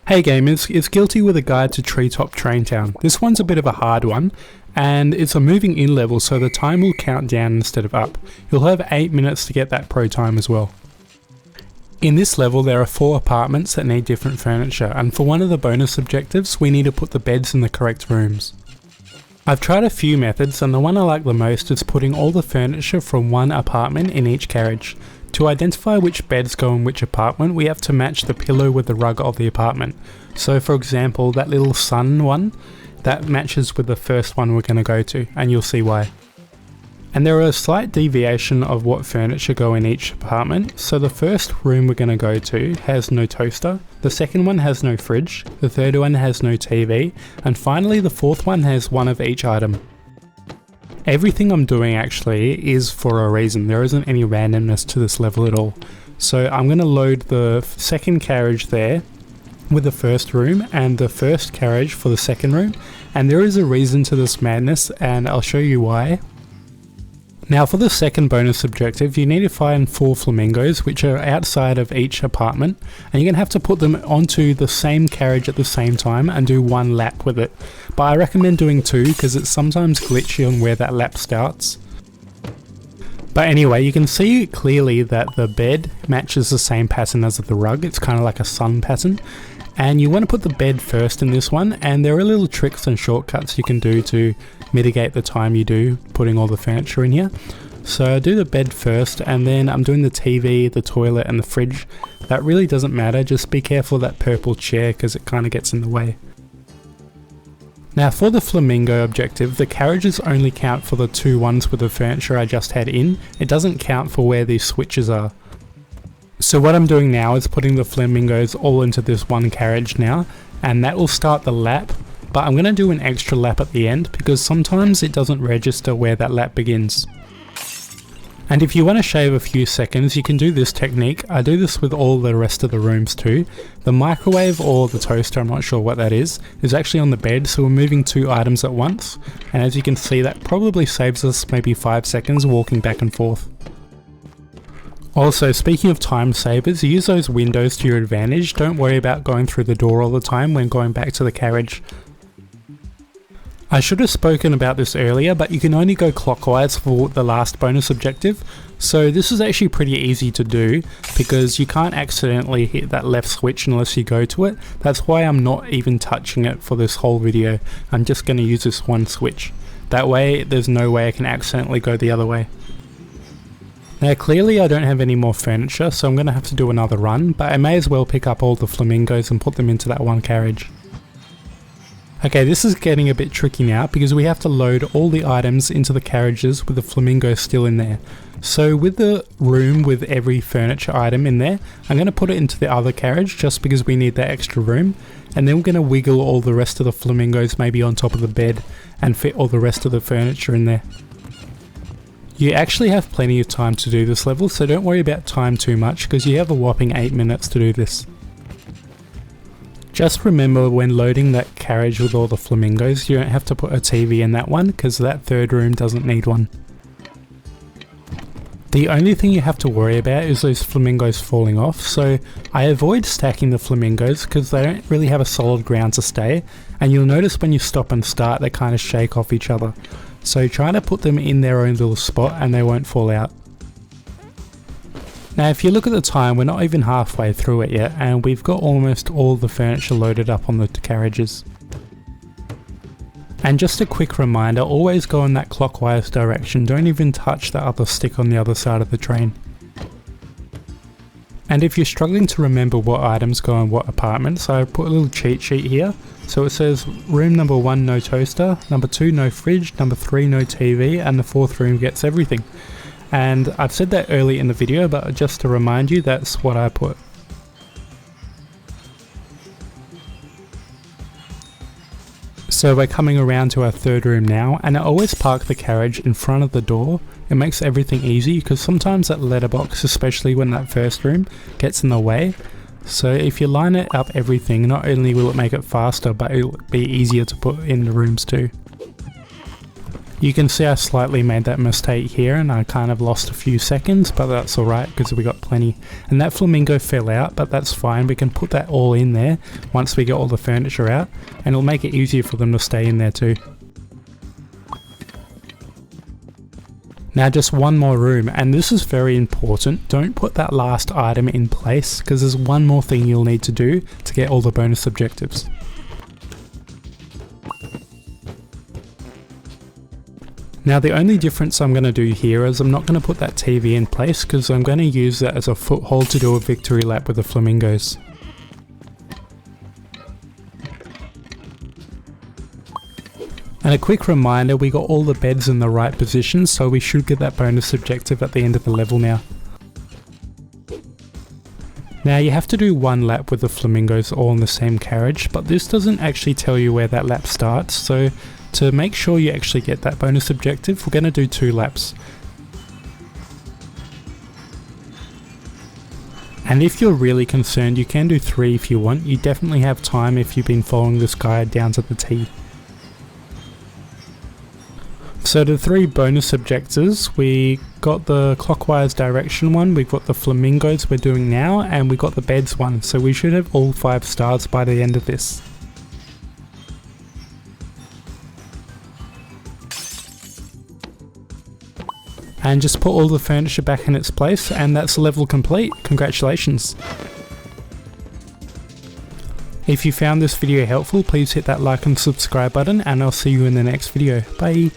Hey gamers, it's Guilty with a guide to Treetop Train Town. This one's a bit of a hard one, and it's a moving in level, so the time will count down instead of up. You'll have 8 minutes to get that pro time as well. In this level there are 4 apartments that need different furniture, and for one of the bonus objectives we need to put the beds in the correct rooms. I've tried a few methods, and the one I like the most is putting all the furniture from one apartment in each carriage. To identify which beds go in which apartment, we have to match the pillow with the rug of the apartment. So for example, that little sun one, that matches with the first one we're going to go to, and you'll see why. And there are a slight deviation of what furniture go in each apartment. So the first room we're going to go to has no toaster, the second one has no fridge, the third one has no TV, and finally the fourth one has one of each item. Everything I'm doing actually is for a reason. There isn't any randomness to this level at all. So I'm going to load the second carriage there with the first room and the first carriage for the second room, and there is a reason to this madness and I'll show you why. Now for the second bonus objective, you need to find 4 flamingos which are outside of each apartment, and you're going to have to put them onto the same carriage at the same time and do 1 lap with it. But I recommend doing 2 because it's sometimes glitchy on where that lap starts. But anyway, you can see clearly that the bed matches the same pattern as the rug. It's kind of like a sun pattern. And you want to put the bed first in this one, and there are little tricks and shortcuts you can do to mitigate the time you do putting all the furniture in here. So I do the bed first, and then I'm doing the TV, the toilet and the fridge. That really doesn't matter, just be careful of that purple chair because it kind of gets in the way. Now for the flamingo objective, the carriages only count for the 2 ones with the furniture I just had in. It doesn't count for where these switches are. So what I'm doing now is putting the flamingos all into this one carriage now, and that will start the lap, but I'm going to do an extra lap at the end because sometimes it doesn't register where that lap begins. And if you want to shave a few seconds, you can do this technique. I do this with all the rest of the rooms too. The microwave or the toaster, I'm not sure what that is actually on the bed, so we're moving 2 items at once, and as you can see that probably saves us maybe 5 seconds walking back and forth. Also, speaking of time savers, use those windows to your advantage. Don't worry about going through the door all the time when going back to the carriage. I should have spoken about this earlier, but you can only go clockwise for the last bonus objective. So this is actually pretty easy to do because you can't accidentally hit that left switch unless you go to it. That's why I'm not even touching it for this whole video. I'm just going to use this one switch. That way there's no way I can accidentally go the other way. Now clearly I don't have any more furniture, so I'm going to have to do another run, but I may as well pick up all the flamingos and put them into that one carriage. Okay, this is getting a bit tricky now because we have to load all the items into the carriages with the flamingos still in there. So with the room with every furniture item in there, I'm going to put it into the other carriage just because we need that extra room, and then we're going to wiggle all the rest of the flamingos maybe on top of the bed and fit all the rest of the furniture in there. You actually have plenty of time to do this level, so don't worry about time too much because you have a whopping 8 minutes to do this. Just remember when loading that carriage with all the flamingos, you don't have to put a TV in that one because that third room doesn't need one. The only thing you have to worry about is those flamingos falling off, so I avoid stacking the flamingos because they don't really have a solid ground to stay, and you'll notice when you stop and start they kind of shake off each other. So try to put them in their own little spot and they won't fall out. Now if you look at the time, we're not even halfway through it yet, and we've got almost all the furniture loaded up on the carriages. And just a quick reminder, always go in that clockwise direction, don't even touch the other stick on the other side of the train. And if you're struggling to remember what items go in what apartments, I put a little cheat sheet here. So it says room number 1 no toaster, number 2 no fridge, number 3 no TV, and the 4th room gets everything. And I've said that early in the video, but just to remind you, that's what I put. So we're coming around to our 3rd room now, and I always park the carriage in front of the door. It makes everything easy because sometimes that letterbox, especially when that 1st room, gets in the way. So if you line it up everything, not only will it make it faster, but it'll be easier to put in the rooms too. You can see I slightly made that mistake here and I kind of lost a few seconds, but that's alright because we got plenty. And that flamingo fell out, but that's fine. We can put that all in there once we get all the furniture out, and it'll make it easier for them to stay in there too. Now just one more room, and this is very important. Don't put that last item in place because there's one more thing you'll need to do to get all the bonus objectives. Now the only difference I'm going to do here is I'm not going to put that TV in place because I'm going to use that as a foothold to do a victory lap with the flamingos. And a quick reminder, we got all the beds in the right position, so we should get that bonus objective at the end of the level now. Now you have to do one lap with the flamingos all in the same carriage, but this doesn't actually tell you where that lap starts, so to make sure you actually get that bonus objective, we're going to do 2 laps. And if you're really concerned, you can do 3 if you want. You definitely have time if you've been following this guide down to the T. So the 3 bonus objectives, we got the clockwise direction one, we've got the flamingos we're doing now, and we got the beds one, so we should have all 5 stars by the end of this. And just put all the furniture back in its place, and that's level complete. Congratulations. If you found this video helpful, please hit that like and subscribe button, and I'll see you in the next video. Bye.